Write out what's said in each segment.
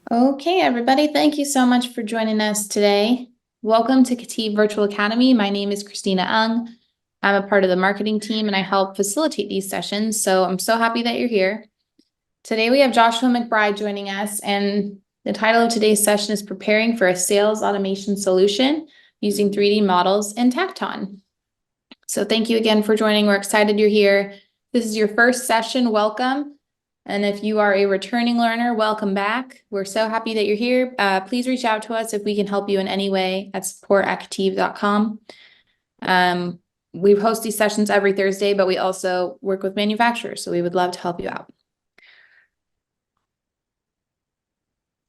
Okay, everybody, thank you so much for joining us today. Welcome to KETIV Virtual Academy. My name is Christina Ung. I'm a part of the marketing team and I help facilitate these sessions, so I'm so happy that you're here. Today we have Joshua McBride joining us, and the title of today's session is Preparing for a Sales Automation Solution Using 3D Models in Tacton. So thank you again for joining. We're excited you're here. This is your first session. Welcome. And if you are a returning learner, welcome back. We're so happy that you're here. Please reach out to us if we can help you in any way at support@ketiv.com. We host these sessions every Thursday, but we also work with manufacturers, so we would love to help you out.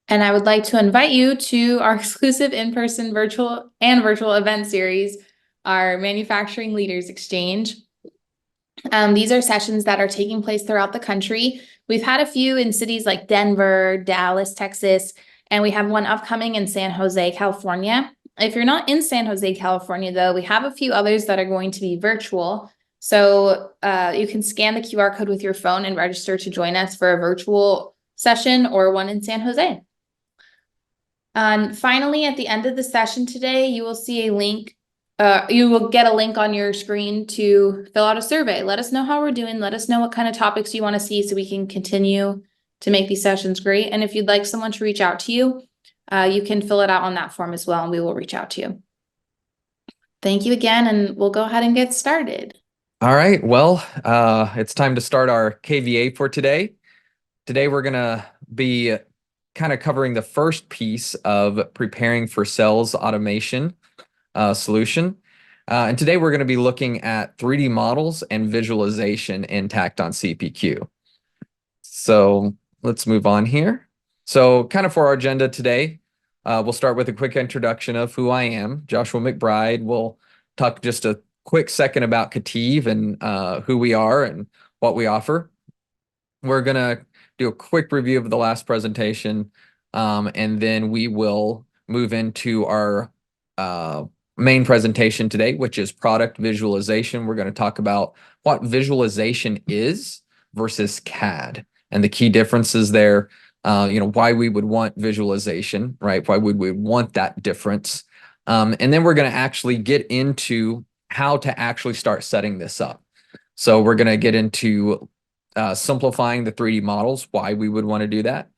And I would like to invite you to our exclusive in-person virtual event series, our Manufacturing Leaders Exchange. These are sessions that are taking place throughout the country. We've had a few in cities like Denver, Dallas, Texas, and we have one upcoming in San Jose, California. If you're not in San Jose, California, though, we have a few others that are going to be virtual. So you can scan the QR code with your phone and register to join us for a virtual session or one in San Jose. And finally, at the end of the session today, you will see a link. You will get a link on your screen to fill out a survey. Let us know how we're doing. Let us know what kind of topics you want to see so we can continue to make these sessions great. And if you'd like someone to reach out to you, you can fill it out on that form as well, and we will reach out to you. Thank you again, and we'll go ahead and get started. All right, well, it's time to start our KVA for today. Today we're going to be kind of covering the first piece of preparing for sales automation solution. And today we're going to be looking at 3D models and visualization in Tacton CPQ. So let's move on here. So kind of for our agenda today, we'll start with a quick introduction of who I am, Joshua McBride. We'll talk just a quick second about KETIV and who we are and what we offer. We're going to do a quick review of the last presentation, and then we will move into our main presentation today, which is product visualization. We're going to talk about what visualization is versus CAD and the key differences there, why we would want visualization, right? Why would we want that difference? And then we're going to actually get into how to actually start setting this up. So we're going to get into simplifying the 3D models, why we would want to do that,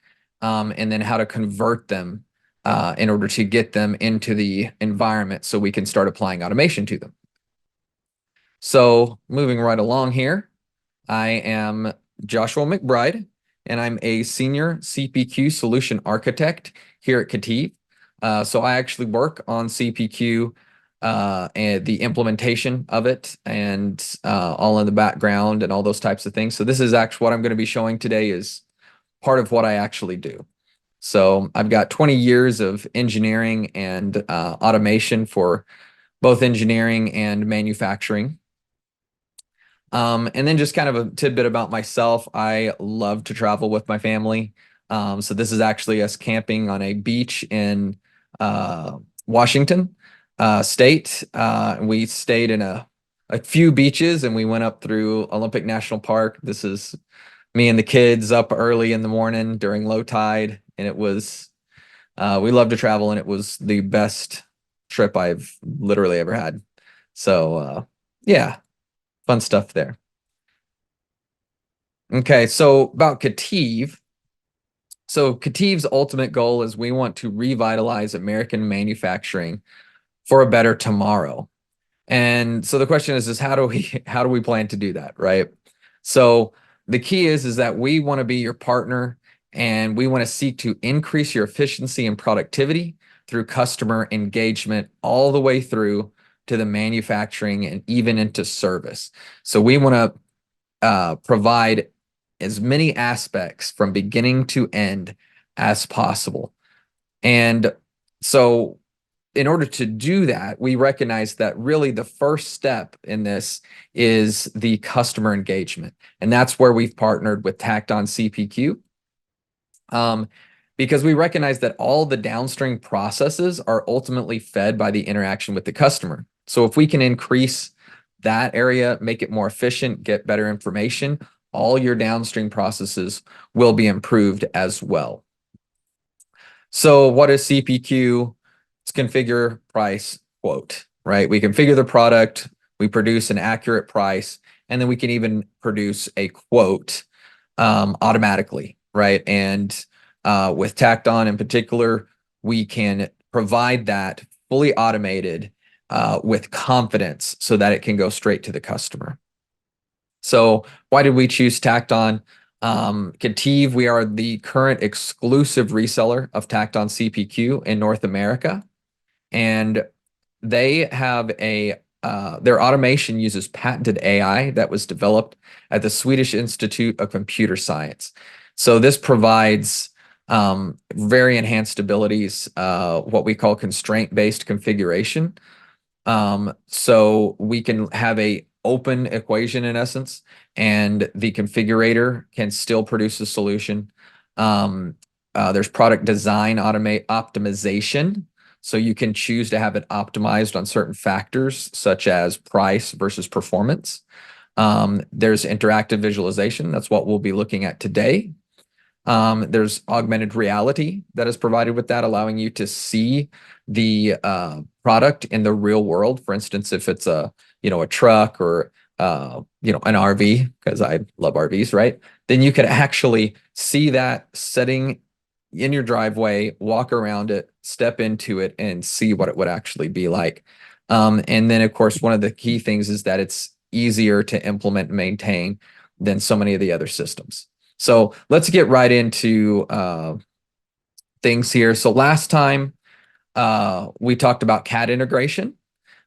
and then how to convert them in order to get them into the environment so we can start applying automation to them. So moving right along here, I am Joshua McBride, and I'm a Senior CPQ Solution Architect here at KETIV. So I actually work on CPQ and the implementation of it and all in the background and all those types of things. So this is actually what I'm going to be showing today is part of what I actually do. So I've got 20 years of engineering and automation for both engineering and manufacturing. And then just kind of a tidbit about myself. I love to travel with my family. So this is actually us camping on a beach in Washington State. We stayed in a few beaches and we went up through Olympic National Park. This is me and the kids up early in the morning during low tide. And it was, we love to travel, and it was the best trip I've literally ever had. So, yeah, fun stuff there. Okay, so about KETIV. So KETIV's ultimate goal is we want to revitalize American manufacturing for a better tomorrow. And so the question is how do we plan to do that, right? So the key is that we want to be your partner, and we want to seek to increase your efficiency and productivity through customer engagement all the way through to the manufacturing and even into service. So we want to provide as many aspects from beginning to end as possible. And so in order to do that, we recognize that really the first step in this is the customer engagement. And that's where we've partnered with Tacton CPQ. Because we recognize that all the downstream processes are ultimately fed by the interaction with the customer. So if we can increase that area, make it more efficient, get better information, all your downstream processes will be improved as well. So what is CPQ? It's configure, price, quote, right? We configure the product, we produce an accurate price, and then we can even produce a quote automatically, right? And with Tacton in particular, we can provide that fully automated with confidence so that it can go straight to the customer. So why did we choose Tacton? KETIV, we are the current exclusive reseller of Tacton CPQ in North America. And they have their automation uses patented AI that was developed at the Swedish Institute of Computer Science. So this provides very enhanced abilities, what we call constraint-based configuration. So we can have a open equation in essence, and the configurator can still produce a solution. There's product design optimization. So you can choose to have it optimized on certain factors, such as price versus performance. There's interactive visualization. That's what we'll be looking at today. There's augmented reality that is provided with that, allowing you to see the product in the real world. For instance, if it's a truck or an RV, because I love RVs, right? Then you could actually see that setting in your driveway, walk around it, step into it, and see what it would actually be like. And then, of course, one of the key things is that it's easier to implement and maintain than so many of the other systems. So let's get right into things here. So last time we talked about CAD integration,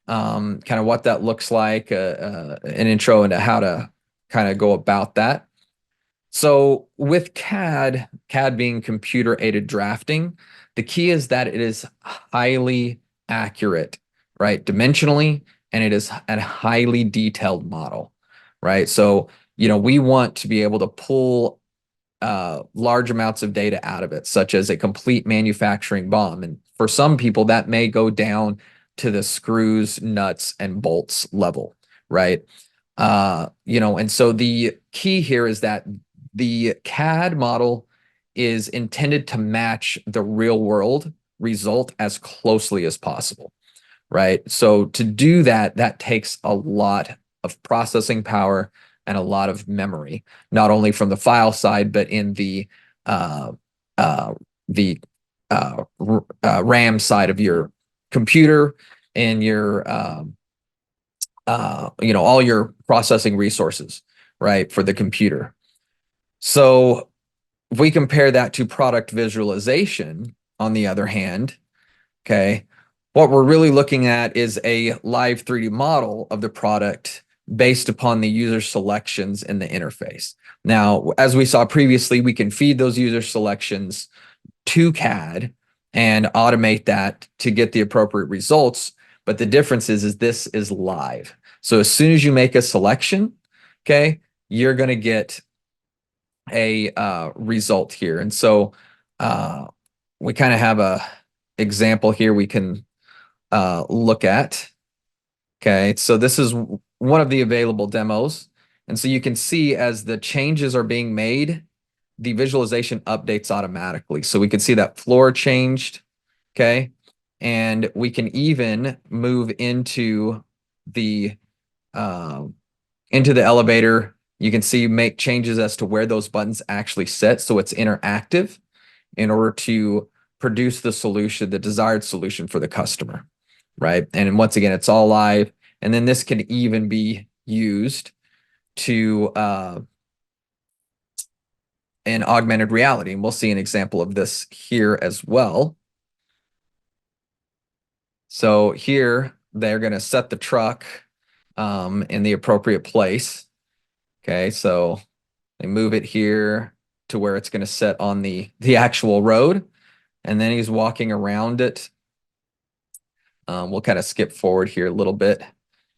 kind of what that looks like, an intro into how to kind of go about that. So with CAD being computer aided drafting, the key is that it is highly accurate, right? Dimensionally, and it is a highly detailed model, right? So, we want to be able to pull large amounts of data out of it, such as a complete manufacturing BOM. And for some people, that may go down to the screws, nuts, and bolts level, right? And so the key here is that the CAD model is intended to match the real world result as closely as possible, right? So to do that, that takes a lot of processing power and a lot of memory, not only from the file side, but in the RAM side of your computer and your all your processing resources, right, for the computer. So if we compare that to product visualization, on the other hand, okay, what we're really looking at is a live 3D model of the product based upon the user selections in the interface. Now, as we saw previously, we can feed those user selections to CAD and automate that to get the appropriate results. But the difference is this is live. So as soon as you make a selection, okay, you're going to get a result here. And so we kind of have a example here we can look at. Okay, so this is one of the available demos. And so you can see as the changes are being made, the visualization updates automatically. So we can see that floor changed, okay? And we can even move into the elevator. You can see make changes as to where those buttons actually sit, so it's interactive in order to produce the solution, the desired solution for the customer, right? And once again, it's all live. And then this can even be used to in augmented reality. And we'll see an example of this here as well. So here, they're going to set the truck in the appropriate place. Okay, so they move it here to where it's going to set on the actual road. And then he's walking around it. We'll kind of skip forward here a little bit.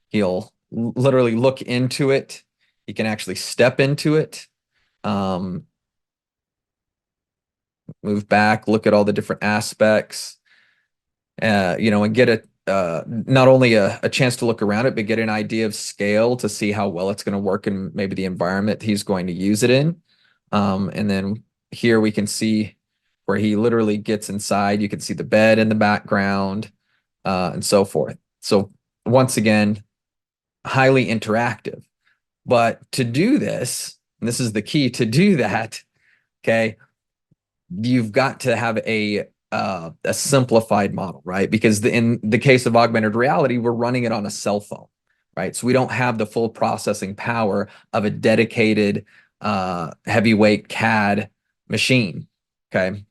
He'll literally look into it. He can actually step into it. Move back, look at all the different aspects, and get not only a chance to look around it, but get an idea of scale to see how well it's going to work in maybe the environment he's going to use it in. And then here we can see where he literally gets inside. You can see the bed in the background, and so forth. So once again, highly interactive. But to do this, and this is the key to do that, okay, you've got to have a simplified model, right? Because in the case of augmented reality, we're running it on a cell phone, right? So we don't have the full processing power of a dedicated heavyweight CAD machine, okay?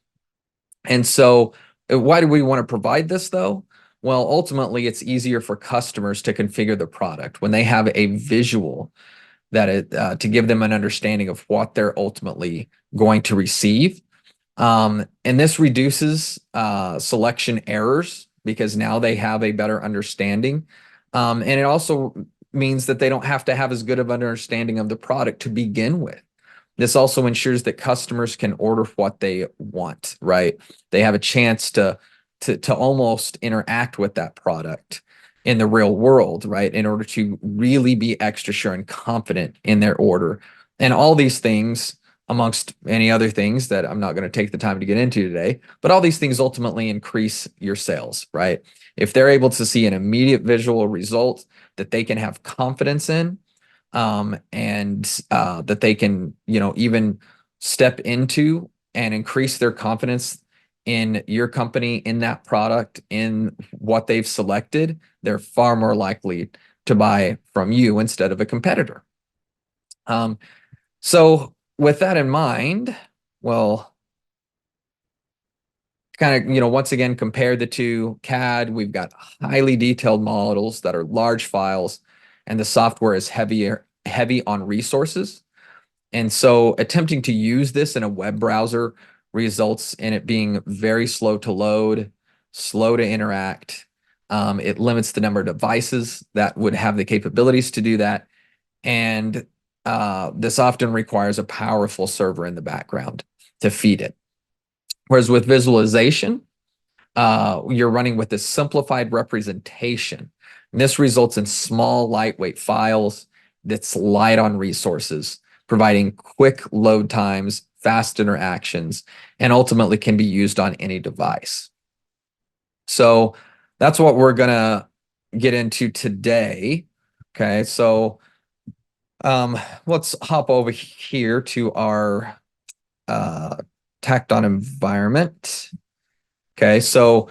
And so why do we want to provide this though? Well, ultimately, it's easier for customers to configure the product when they have a visual to give them an understanding of what they're ultimately going to receive. And this reduces selection errors because now they have a better understanding. And it also means that they don't have to have as good of an understanding of the product to begin with. This also ensures that customers can order what they want, right? They have a chance to almost interact with that product in the real world, right? In order to really be extra sure and confident in their order. And all these things, amongst many other things that I'm not going to take the time to get into today, but all these things ultimately increase your sales, right? If they're able to see an immediate visual result that they can have confidence in, and that they can, even step into and increase their confidence in your company, in that product, in what they've selected, they're far more likely to buy from you instead of a competitor. So with that in mind, well, kind of, once again, compare the two. CAD, we've got highly detailed models that are large files, and the software is heavy on resources. And so attempting to use this in a web browser results in it being very slow to load, slow to interact. It limits the number of devices that would have the capabilities to do that. And this often requires a powerful server in the background to feed it. Whereas with visualization, you're running with this simplified representation. And this results in small, lightweight files that's light on resources, providing quick load times, fast interactions, and ultimately can be used on any device. So that's what we're going to get into today. Okay, so let's hop over here to our Tacton environment. Okay, so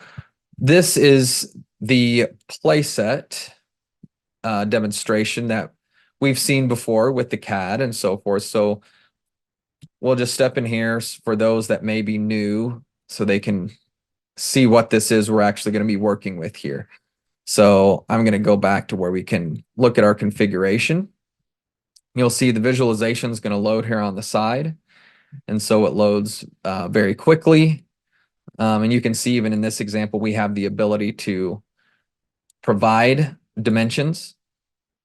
this is the playset demonstration that we've seen before with the CAD and so forth. So we'll just step in here for those that may be new so they can see what this is we're actually going to be working with here. So I'm going to go back to where we can look at our configuration. You'll see the visualization is going to load here on the side. And so it loads very quickly. And you can see even in this example, we have the ability to provide dimensions.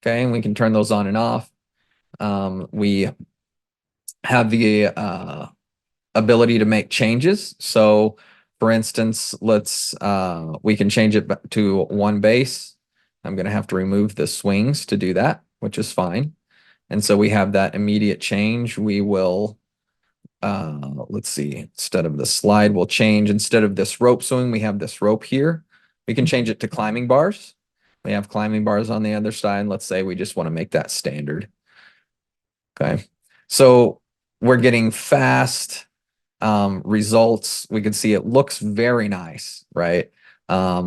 Okay, and we can turn those on and off. We have the ability to make changes. So for instance, we can change it to one base. I'm going to have to remove the swings to do that, which is fine. And so we have that immediate change. We will, let's see, instead of the slide, we'll change, instead of this rope swing, we have this rope here. We can change it to climbing bars. We have climbing bars on the other side. Let's say we just want to make that standard. Okay. So we're getting fast results. We can see it looks very nice, right? A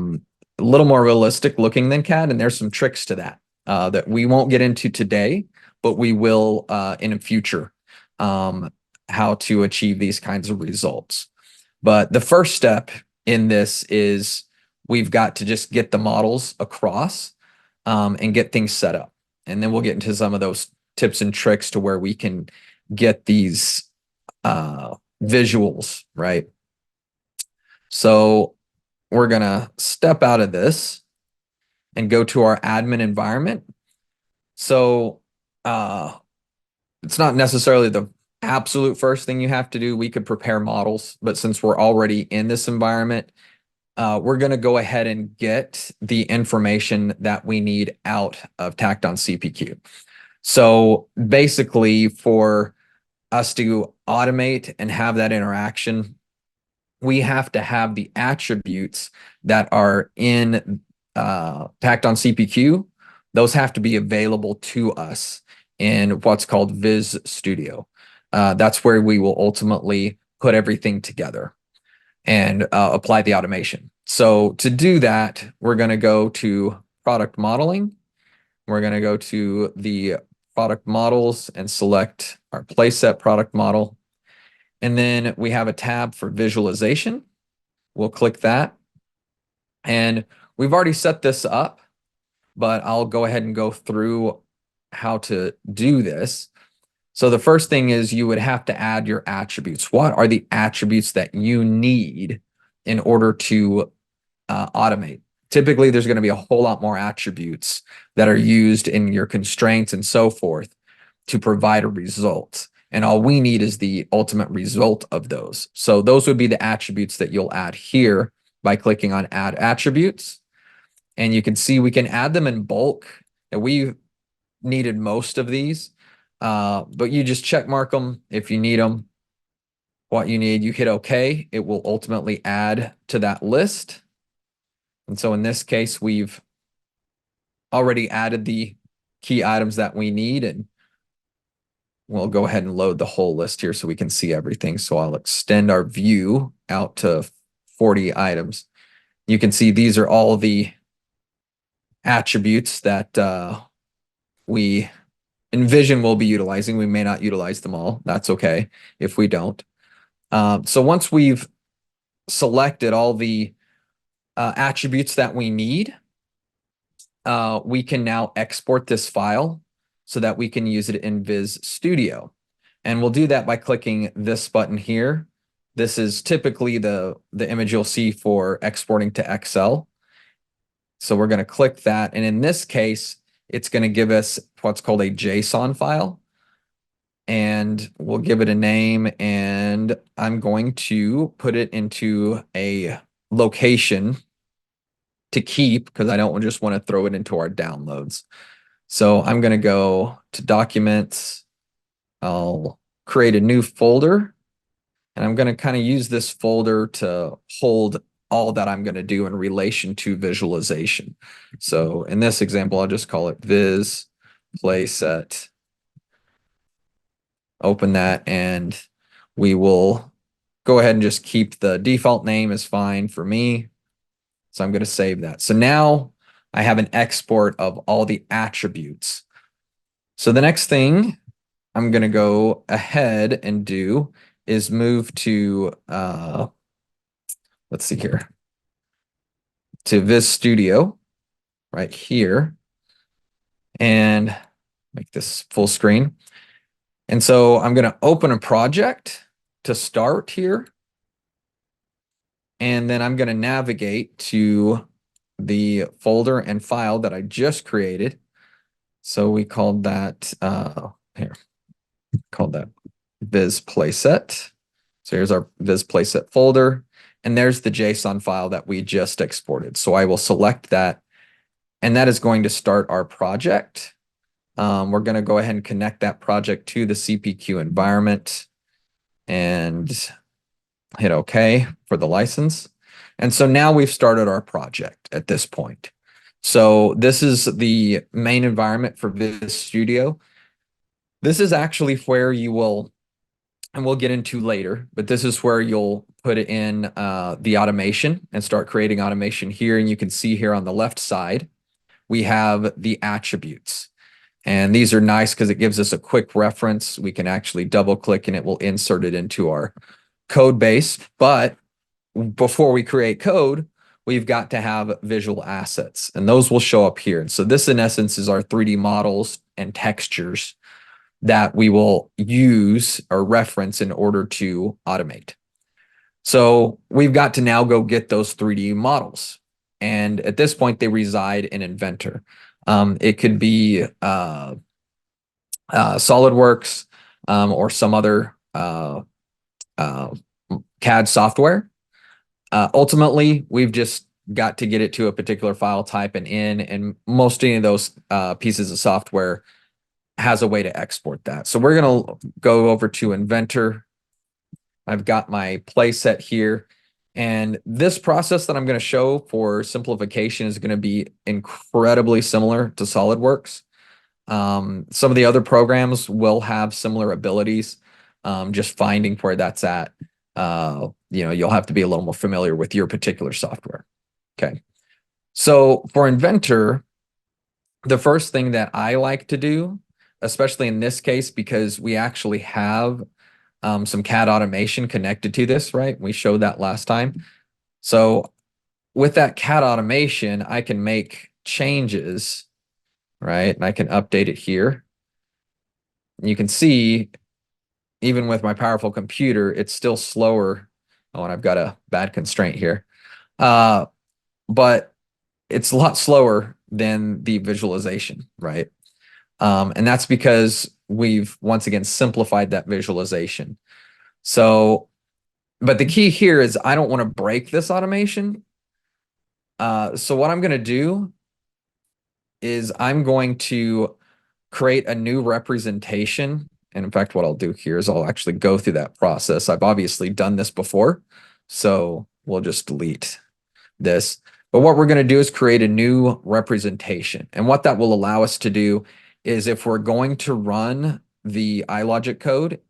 little more realistic looking than CAD. And there's some tricks to that that we won't get into today, but we will in the future, how to achieve these kinds of results. But the first step in this is we've got to just get the models across and get things set up. And then we'll get into some of those tips and tricks to where we can get these visuals, right? So we're going to step out of this and go to our admin environment. So it's not necessarily the absolute first thing you have to do. We could prepare models, but since we're already in this environment, we're going to go ahead and get the information that we need out of Tacton CPQ. So basically, for us to automate and have that interaction, we have to have the attributes that are in Tacton CPQ. Those have to be available to us in what's called Viz Studio. That's where we will ultimately put everything together and apply the automation. So to do that, we're going to go to product modeling. We're going to go to the product models and select our playset product model. And then we have a tab for visualization. We'll click that. And we've already set this up, but I'll go ahead and go through how to do this. So the first thing is you would have to add your attributes. What are the attributes that you need in order to automate? Typically, there's going to be a whole lot more attributes that are used in your constraints and so forth to provide a result. And all we need is the ultimate result of those. So those would be the attributes that you'll add here by clicking on Add Attributes. And you can see we can add them in bulk. And we needed most of these, but you just check mark them if you need them. What you need, you hit OK. It will ultimately add to that list. And so in this case, we've already added the key items that we need, and we'll go ahead and load the whole list here so we can see everything. So I'll extend our view out to 40 items. You can see these are all the attributes that we envision we'll be utilizing. We may not utilize them all. That's okay if we don't. So once we've selected all the attributes that we need, we can now export this file so that we can use it in Viz Studio. And we'll do that by clicking this button here. This is typically the image you'll see for exporting to Excel. So we're going to click that. And in this case, it's going to give us what's called a JSON file. And we'll give it a name. And I'm going to put it into a location to keep because I don't just want to throw it into our downloads. So I'm going to go to Documents. I'll create a new folder. And I'm going to kind of use this folder to hold all that I'm going to do in relation to visualization. So in this example, I'll just call it Viz Playset. Open that, and we will go ahead and just keep the default name is fine for me. So I'm going to save that. So now I have an export of all the attributes. So the next thing I'm going to go ahead and do is move to, let's see here, to Viz Studio right here and make this full screen. And so I'm going to open a project to start here. And then I'm going to navigate to the folder and file that I just created. So we called that, called that Viz Playset. So here's our Viz Playset folder. And there's the JSON file that we just exported. So I will select that. And that is going to start our project. We're going to go ahead and connect that project to the CPQ environment and hit OK for the license. And so now we've started our project at this point. So this is the main environment for Viz Studio. This is actually where you will, and we'll get into later, but this is where you'll put in the automation and start creating automation here. And you can see here on the left side, we have the attributes. And these are nice because it gives us a quick reference. We can actually double click and it will insert it into our code base. But before we create code, we've got to have visual assets, and those will show up here. And so this in essence is our 3D models and textures that we will use or reference in order to automate. So we've got to now go get those 3D models. And at this point, they reside in Inventor. It could be SolidWorks or some other CAD software. Ultimately, we've just got to get it to a particular file type and most any of those pieces of software has a way to export that. So we're going to go over to Inventor. I've got my playset here. And this process that I'm going to show for simplification is going to be incredibly similar to SolidWorks. Some of the other programs will have similar abilities. Just finding where that's at, you'll have to be a little more familiar with your particular software. Okay. So for Inventor, the first thing that I like to do, especially in this case, because we actually have some CAD automation connected to this, right? We showed that last time. So with that CAD automation, I can make changes, right? And I can update it here. And you can see, even with my powerful computer, it's still slower. Oh, and I've got a bad constraint here. But it's a lot slower than the visualization, right? And that's because we've once again simplified that visualization. So, but the key here is I don't want to break this automation. So what I'm going to do is I'm going to create a new representation. And in fact, what I'll do here is I'll actually go through that process. I've obviously done this before, so we'll just delete this. But what we're going to do is create a new representation. And what that will allow us to do is if we're going to run the iLogic code,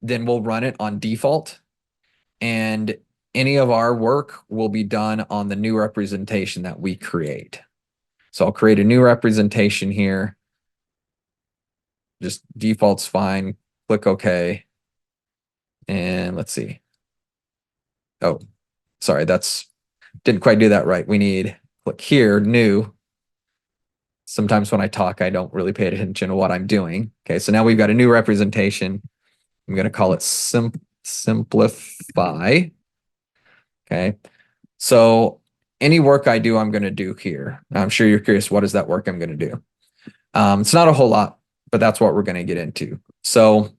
then we'll run it on default. And any of our work will be done on the new representation that we create. So I'll create a new representation here. Just default's fine. Click OK. And let's see. Oh, sorry, didn't quite do that right. We need click here, new. Sometimes when I talk, I don't really pay attention to what I'm doing. Okay, so now we've got a new representation. I'm going to call it simplify. Okay, so any work I do, I'm going to do here. I'm sure you're curious, what is that work I'm going to do? It's not a whole lot, but that's what we're going to get into. So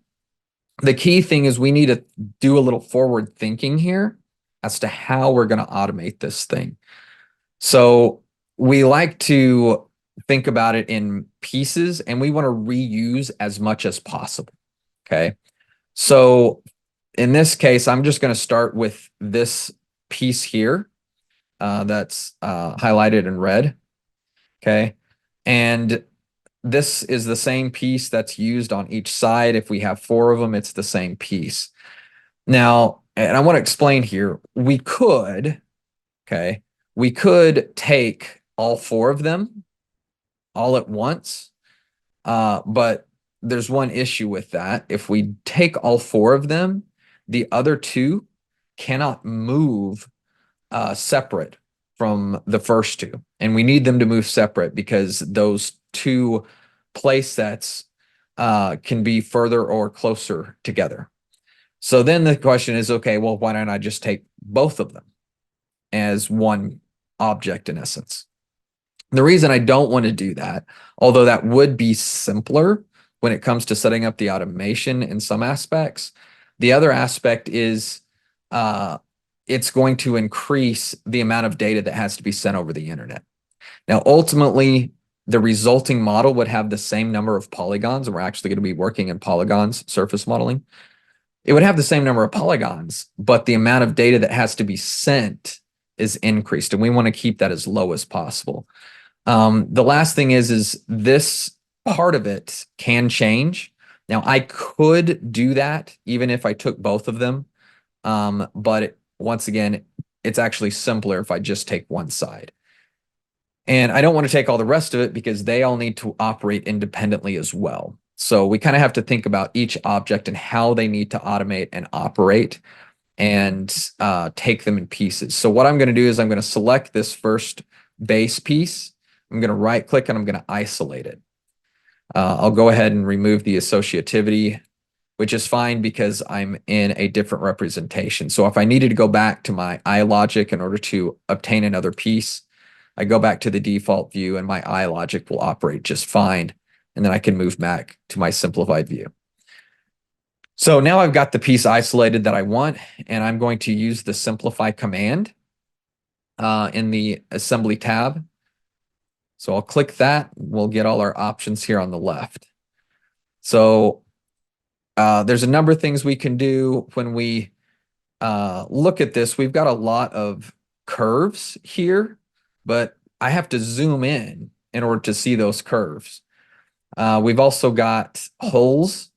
the key thing is we need to do a little forward thinking here as to how we're going to automate this thing. So we like to think about it in pieces, and we want to reuse as much as possible. Okay. So in this case, I'm just going to start with this piece here that's highlighted in red. Okay. And this is the same piece that's used on each side. If we have 4 of them, it's the same piece. Now, and I want to explain here, we could take all 4 of them all at once, but there's one issue with that. If we take all 4 of them, the other 2 cannot move separate from the first 2. And we need them to move separate because those 2 play sets can be further or closer together. So then the question is, okay, well, why don't I just take both of them as one object in essence? The reason I don't want to do that, although that would be simpler when it comes to setting up the automation in some aspects, the other aspect is it's going to increase the amount of data that has to be sent over the internet. Now, ultimately, the resulting model would have the same number of polygons, and we're actually going to be working in polygons, surface modeling. It would have the same number of polygons, but the amount of data that has to be sent is increased, and we want to keep that as low as possible. The last thing is this part of it can change. Now, I could do that even if I took both of them, but once again, it's actually simpler if I just take one side. And I don't want to take all the rest of it because they all need to operate independently as well. So we kind of have to think about each object and how they need to automate and operate and take them in pieces. So what I'm going to do is I'm going to select this first base piece. I'm going to right click and I'm going to isolate it. I'll go ahead and remove the associativity, which is fine because I'm in a different representation. So if I needed to go back to my iLogic in order to obtain another piece, I go back to the default view and my iLogic will operate just fine. And then I can move back to my simplified view. So now I've got the piece isolated that I want, and I'm going to use the simplify command in the assembly tab. So I'll click that. We'll get all our options here on the left. So there's a number of things we can do when we look at this, we've got a lot of curves here, but I have to zoom in order to see those curves. We've also got holes.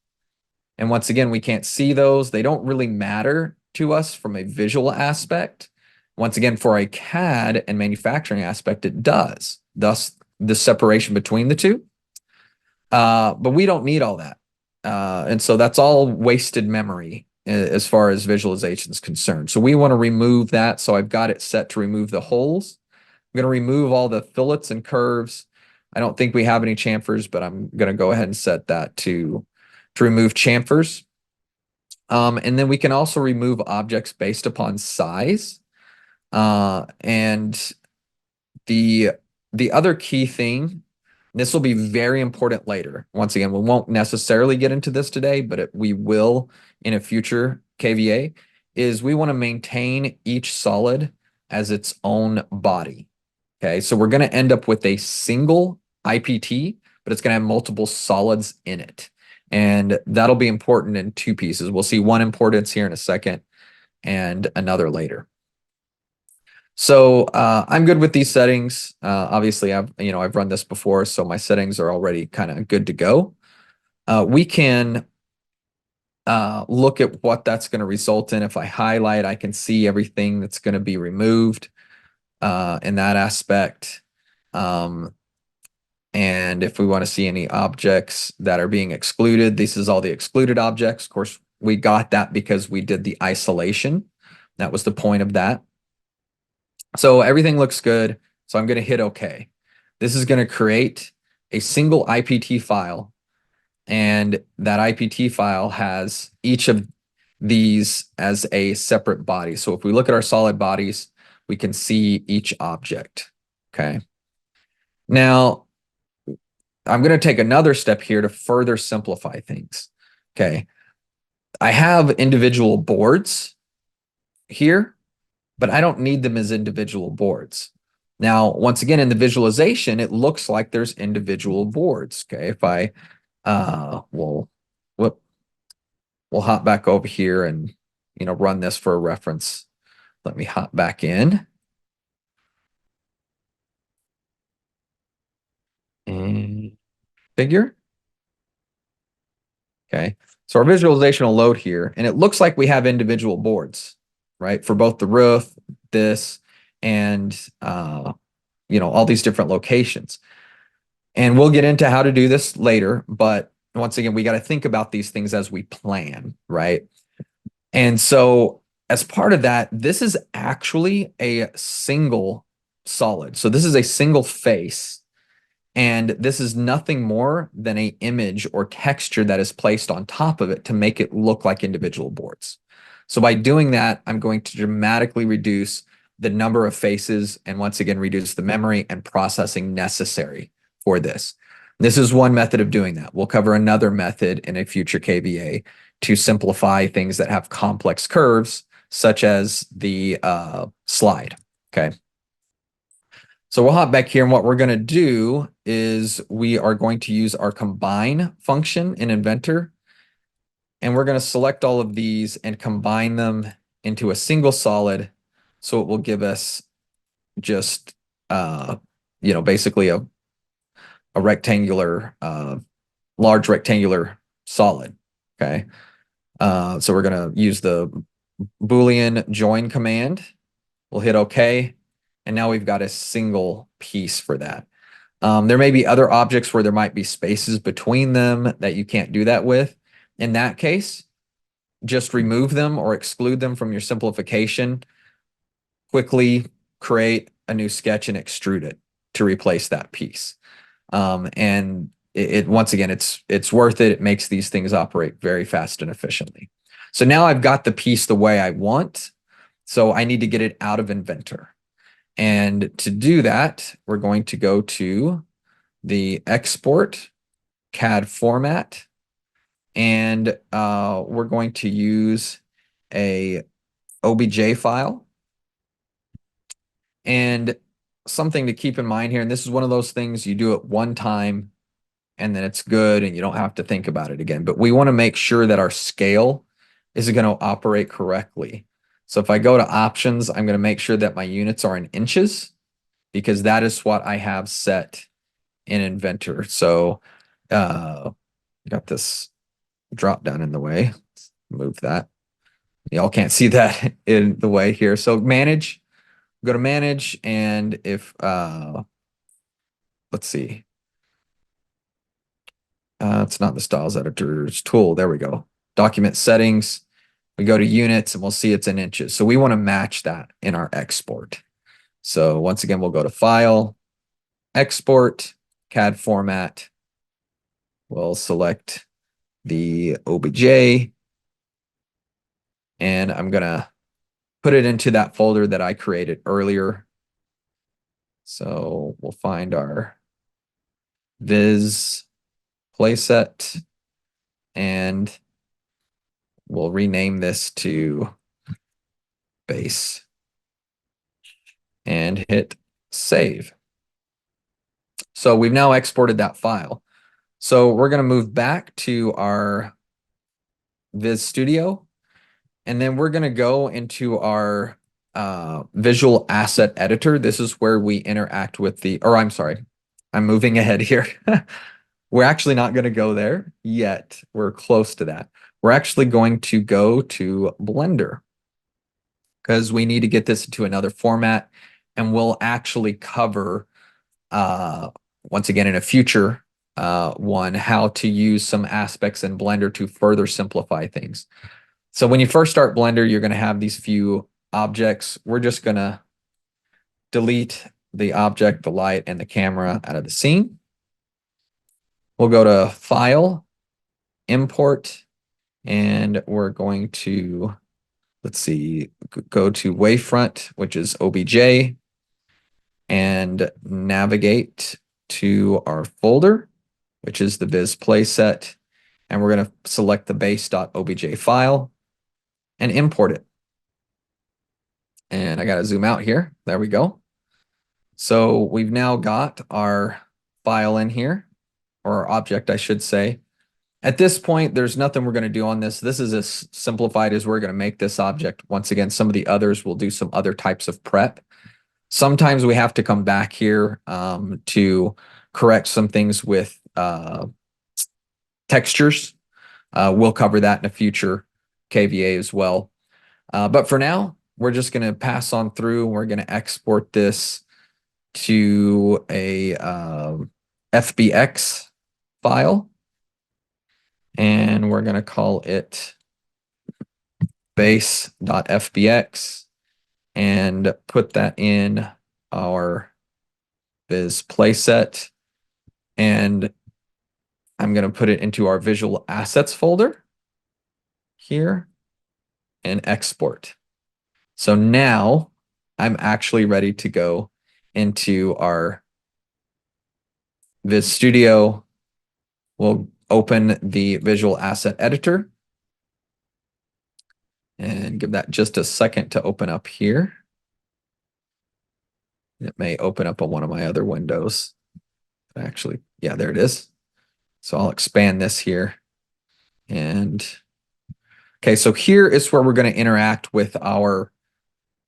And once again, we can't see those. They don't really matter to us from a visual aspect. Once again, for a CAD and manufacturing aspect, it does. Thus, the separation between the two. But we don't need all that. And so that's all wasted memory as far as visualization is concerned. So we want to remove that. So I've got it set to remove the holes. I'm going to remove all the fillets and curves. I don't think we have any chamfers, but I'm going to go ahead and set that to remove chamfers. And then we can also remove objects based upon size. And the other key thing, this will be very important later. Once again, we won't necessarily get into this today, but we will in a future KVA, is we want to maintain each solid as its own body. Okay, so we're going to end up with a single IPT, but it's going to have multiple solids in it. And that'll be important in two pieces. We'll see one importance here in a second and another later. So I'm good with these settings. Obviously, I've run this before, so my settings are already kind of good to go. We can look at what that's going to result in. If I highlight, I can see everything that's going to be removed in that aspect. And if we want to see any objects that are being excluded, this is all the excluded objects. Of course, we got that because we did the isolation. That was the point of that. So everything looks good. So I'm going to hit OK. This is going to create a single IPT file. And that IPT file has each of these as a separate body. So if we look at our solid bodies, we can see each object. Okay. Now, I'm going to take another step here to further simplify things. Okay. I have individual boards here, but I don't need them as individual boards. Now, once again, in the visualization, it looks like there's individual boards. Okay. If I, we'll hop back over here and, run this for a reference. Let me hop back in. And figure. Okay. So our visualization will load here, and it looks like we have individual boards, right? For both the roof, this, and, all these different locations. And we'll get into how to do this later, but once again, we got to think about these things as we plan, right? And so as part of that, this is actually a single solid. So this is a single face. And this is nothing more than an image or texture that is placed on top of it to make it look like individual boards. So by doing that, I'm going to dramatically reduce the number of faces and once again, reduce the memory and processing necessary for this. This is one method of doing that. We'll cover another method in a future KVA to simplify things that have complex curves, such as the slide, okay? So we'll hop back here, and what we're going to do is we are going to use our combine function in Inventor, and we're going to select all of these and combine them into a single solid, so it will give us just, basically a rectangular, large rectangular solid, okay? So we're going to use the Boolean join command. We'll hit OK. And now we've got a single piece for that. There may be other objects where there might be spaces between them that you can't do that with. In that case, just remove them or exclude them from your simplification. Quickly create a new sketch and extrude it to replace that piece. And once again, it's worth it. It makes these things operate very fast and efficiently. So now I've got the piece the way I want. So I need to get it out of Inventor. And to do that, we're going to go to the export CAD format, and we're going to use a OBJ file. And something to keep in mind here, and this is one of those things you do it one time and then it's good and you don't have to think about it again. But we want to make sure that our scale is going to operate correctly. So if I go to options, I'm going to make sure that my units are in inches because that is what I have set in Inventor. So got this drop down in the way. Let's move that. Y'all can't see that in the way here. So manage, go to manage, and if let's see. It's not the styles editor's tool. There we go. Document settings. We go to units and we'll see it's in inches. So we want to match that in our export. So once again, we'll go to File, Export, CAD format. We'll select the OBJ. And I'm going to put it into that folder that I created earlier. So we'll find our Viz playset and we'll rename this to base and hit save. So we've now exported that file. So we're going to move back to our Viz Studio, and then we're going to go into our visual asset editor. This is where we interact with I'm sorry, I'm moving ahead here. We're actually not going to go there yet. We're close to that. We're actually going to go to Blender because we need to get this into another format, and we'll actually cover once again in a future one how to use some aspects in Blender to further simplify things. So when you first start Blender, you're going to have these few objects. We're just going to delete the object, the light, and the camera out of the scene. We'll go to File, Import, and we're going to, let's see, go to Wavefront, which is OBJ, and navigate to our folder, which is the Viz playset. And we're going to select the base.obj file and import it. And I got to zoom out here. There we go. So we've now got our file in here, or our object, I should say. At this point, there's nothing we're going to do on this. This is as simplified as we're going to make this object. Once again, some of the others will do some other types of prep. Sometimes we have to come back here to correct some things with textures. We'll cover that in a future KVA as well. But for now, we're just going to pass on through. We're going to export this to a FBX file. And we're going to call it base.fbx and put that in our Viz playset. And I'm going to put it into our visual assets folder here and export. So now I'm actually ready to go into our Viz Studio. We'll open the visual asset editor and give that just a second to open up here. It may open up on one of my other windows. Actually, yeah, there it is. So I'll expand this here. And okay, so here is where we're going to interact with our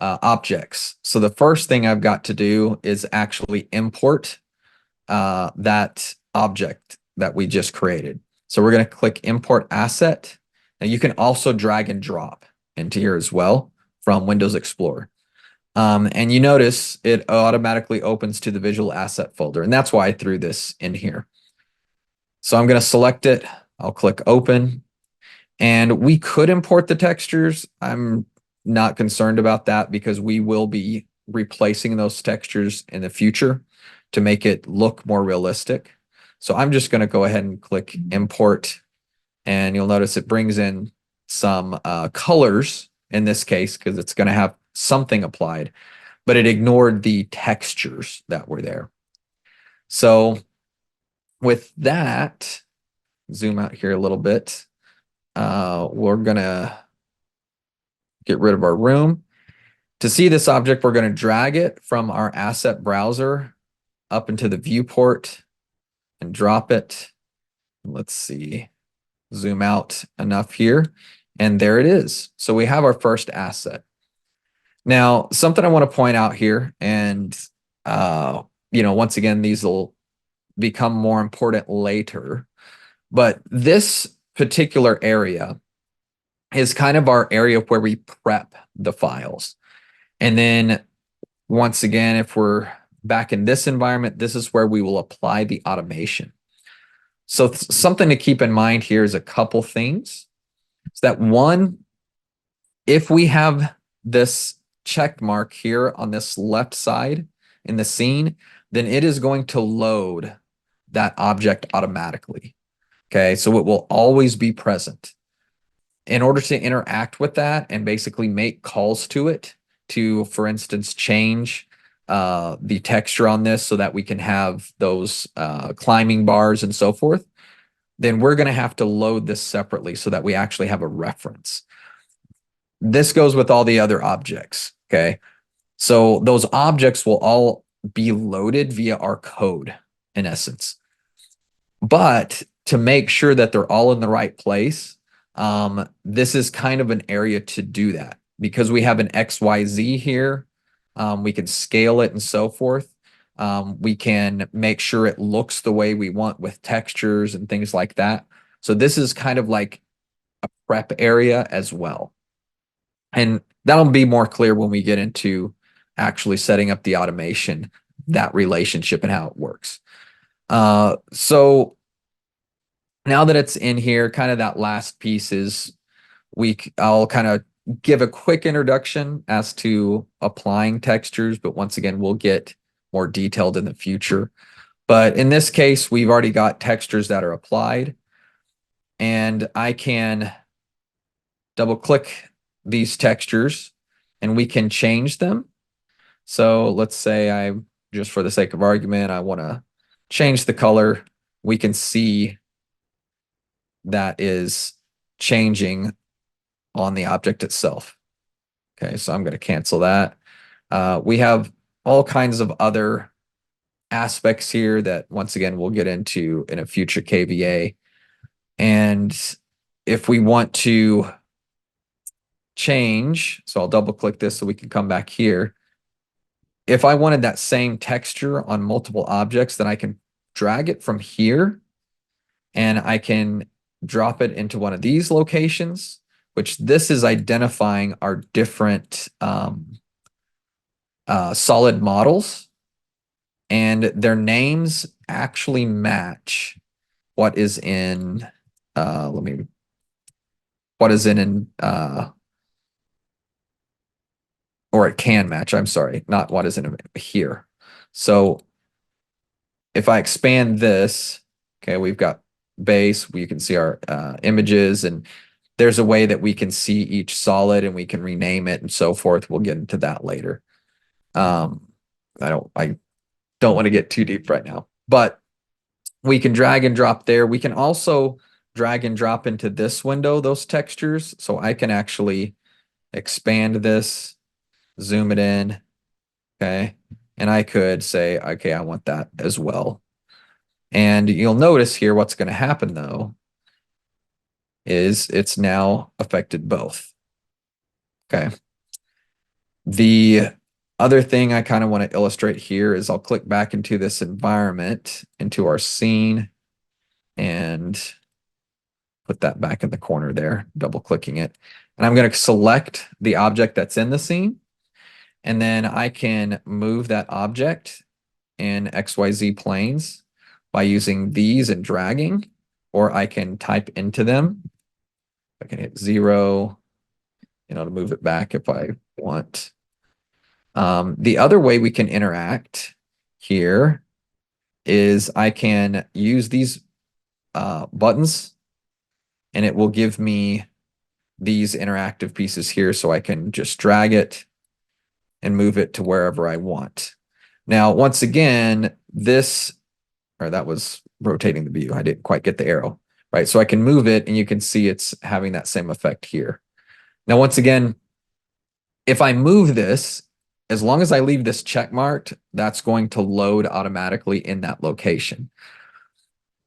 objects. So the first thing I've got to do is actually import that object that we just created. So we're going to click import asset. Now you can also drag and drop into here as well from Windows Explorer. And you notice it automatically opens to the visual asset folder. And that's why I threw this in here. So I'm going to select it. I'll click open. And we could import the textures. I'm not concerned about that because we will be replacing those textures in the future to make it look more realistic. So I'm just going to go ahead and click import. And you'll notice it brings in some colors in this case because it's going to have something applied, but it ignored the textures that were there. So with that, zoom out here a little bit. We're going to get rid of our room. To see this object, we're going to drag it from our asset browser up into the viewport and drop it. Let's see, zoom out enough here. And there it is. So we have our first asset. Now, something I want to point out here, and once again, these will become more important later, but this particular area is kind of our area where we prep the files. And then once again, if we're back in this environment, this is where we will apply the automation. So something to keep in mind here is a couple things. Is that one, if we have this check mark here on this left side in the scene, then it is going to load that object automatically. Okay, so it will always be present. In order to interact with that and basically make calls to it to, for instance, change the texture on this so that we can have those climbing bars and so forth, then we're going to have to load this separately so that we actually have a reference. This goes with all the other objects, okay? So those objects will all be loaded via our code, in essence. But to make sure that they're all in the right place, this is kind of an area to do that. Because we have an XYZ here, we can scale it and so forth. We can make sure it looks the way we want with textures and things like that. So this is kind of like a prep area as well. And that'll be more clear when we get into actually setting up the automation, that relationship and how it works. So now that it's in here, kind of that last piece is I'll kind of give a quick introduction as to applying textures, but once again, we'll get more detailed in the future. But in this case, we've already got textures that are applied, and I can double click these textures and we can change them. So let's say just for the sake of argument, I want to change the color. We can see that is changing on the object itself. Okay, so I'm going to cancel that. We have all kinds of other aspects here that, once again, we'll get into in a future KVA. And if we want to change, so I'll double click this so we can come back here. If I wanted that same texture on multiple objects, then I can drag it from here and I can drop it into one of these locations, which this is identifying our different solid models, and their names actually match what is in or it can match, I'm sorry, not what is in here. So if I expand this, okay, we've got base, we can see our images, and there's a way that we can see each solid and we can rename it and so forth. We'll get into that later. I don't want to get too deep right now, but we can drag and drop there. We can also drag and drop into this window, those textures. So I can actually expand this, zoom it in, okay? And I could say, okay, I want that as well. And you'll notice here what's going to happen though is it's now affected both. Okay. The other thing I kind of want to illustrate here is I'll click back into this environment, into our scene, and put that back in the corner there, double clicking it. And I'm going to select the object that's in the scene. And then I can move that object in XYZ planes by using these and dragging, or I can type into them. I can hit 0, to move it back if I want. The other way we can interact here is I can use these buttons, and it will give me these interactive pieces here, so I can just drag it and move it to wherever I want. Now, once again, that was rotating the view. I didn't quite get the arrow, right? So I can move it and you can see it's having that same effect here. Now, once again, if I move this, as long as I leave this check marked, that's going to load automatically in that location.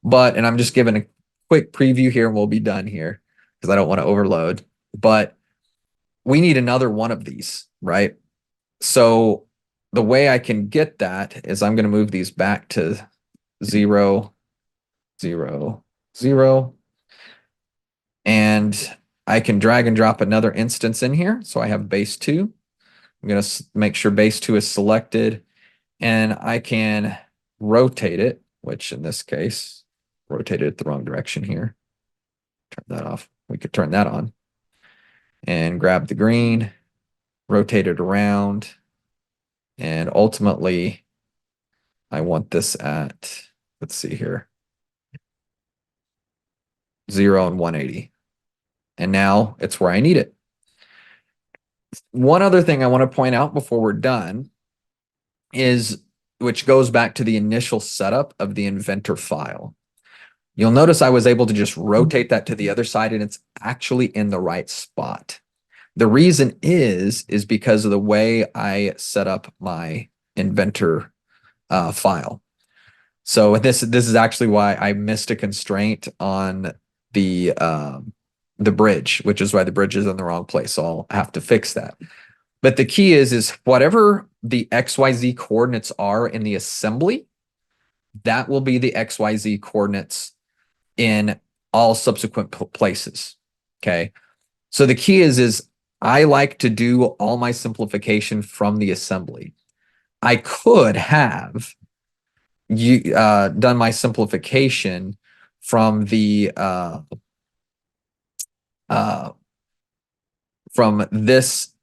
And I'm just giving a quick preview here and we'll be done here because I don't want to overload, but we need another one of these, right? So the way I can get that is I'm going to move these back to 0, 0, 0. And I can drag and drop another instance in here. So I have base 2. I'm going to make sure base 2 is selected, and I can rotate it, which in this case, rotated it the wrong direction here. Turn that off. We could turn that on and grab the green, rotate it around, and ultimately I want this at, let's see here, 0 and 180. And now it's where I need it. One other thing I want to point out before we're done is, which goes back to the initial setup of the inventor file. You'll notice I was able to just rotate that to the other side, and it's actually in the right spot. The reason is because of the way I set up my inventor file. So this is actually why I missed a constraint on the bridge, which is why the bridge is in the wrong place. So I'll have to fix that. But the key is whatever the XYZ coordinates are in the assembly, that will be the XYZ coordinates in all subsequent places. Okay. So the key is I like to do all my simplification from the assembly. I could have done my simplification from the from this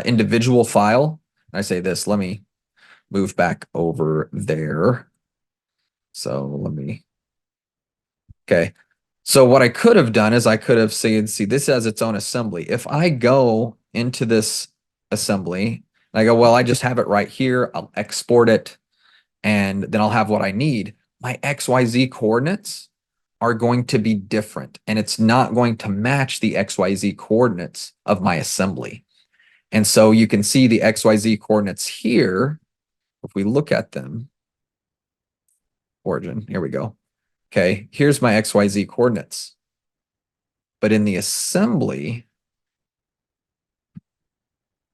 individual file. I say this, let me move back over there. So let me, okay. So what I could have done is I could have said, see, this has its own assembly. If I go into this assembly and I go, well, I just have it right here. I'll export it and then I'll have what I need. My XYZ coordinates are going to be different, and it's not going to match the XYZ coordinates of my assembly. And so you can see the XYZ coordinates here. If we look at them, origin, here we go. Okay, here's my XYZ coordinates. But in the assembly,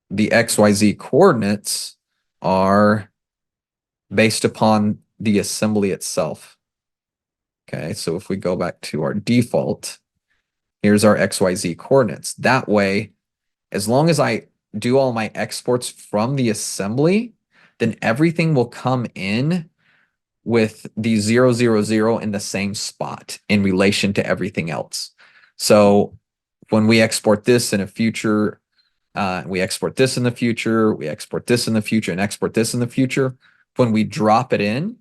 the XYZ coordinates are based upon the assembly itself. Okay, so if we go back to our default, here's our XYZ coordinates. That way, as long as I do all my exports from the assembly, then everything will come in with the 0, 0, 0 in the same spot in relation to everything else. So when we export this in a future, we export this in the future, we export this in the future, and export this in the future, when we drop it in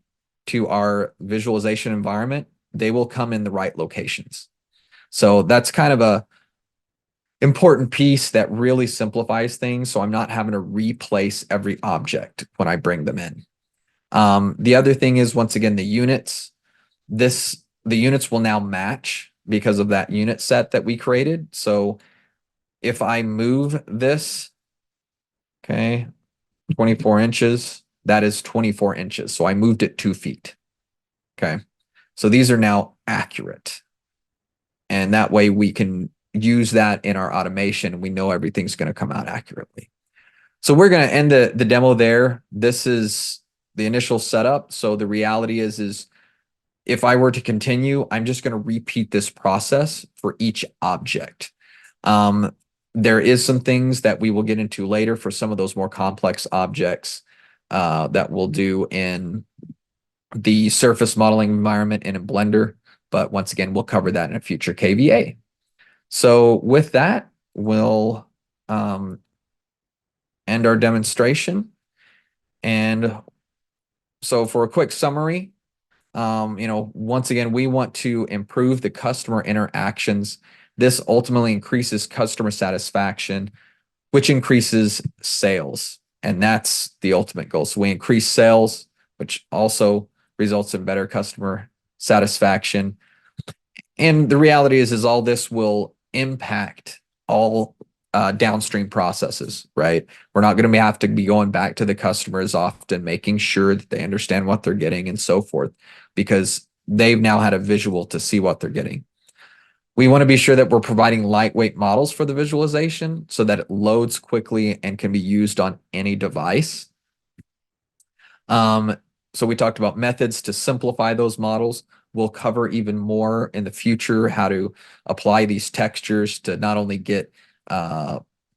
to our visualization environment, they will come in the right locations. So that's kind of a important piece that really simplifies things. So I'm not having to replace every object when I bring them in. The other thing is, once again, the units. The units will now match because of that unit set that we created. So if I move this, okay, 24 inches, that is 24 inches. So I moved it 2 feet. Okay. So these are now accurate. And that way we can use that in our automation. We know everything's going to come out accurately. So we're going to end the demo there. This is the initial setup. So the reality is if I were to continue, I'm just going to repeat this process for each object. There is some things that we will get into later for some of those more complex objects that we'll do in the surface modeling environment and in Blender. But once again, we'll cover that in a future KVA. So with that, we'll end our demonstration. And so for a quick summary, once again, we want to improve the customer interactions. This ultimately increases customer satisfaction, which increases sales. And that's the ultimate goal. So we increase sales, which also results in better customer satisfaction. And the reality is all this will impact all downstream processes, right? We're not going to have to be going back to the customers often, making sure that they understand what they're getting and so forth, because they've now had a visual to see what they're getting. We want to be sure that we're providing lightweight models for the visualization so that it loads quickly and can be used on any device. So we talked about methods to simplify those models. We'll cover even more in the future how to apply these textures to not only get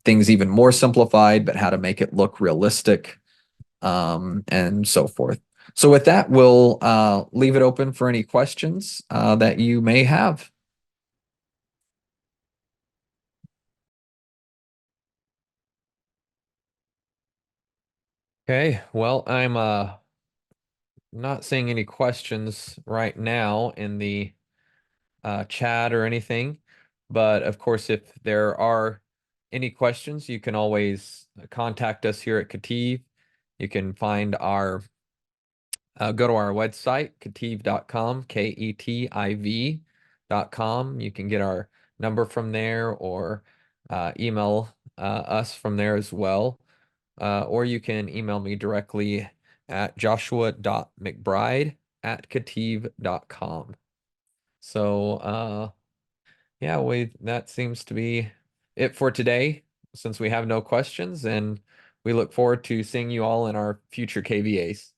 things even more simplified, but how to make it look realistic, and so forth. So with that, we'll leave it open for any questions that you may have. Okay, well, I'm not seeing any questions right now in the chat or anything. But of course, if there are any questions, you can always contact us here at KETIV. You can find our go to our website, ketiv.com, KETIV.com. You can get our number from there or email us from there as well. Or you can email me directly at joshua.mcbride@ketiv.com. So yeah, that seems to be it for today, since we have no questions, and we look forward to seeing you all in our future KVAs.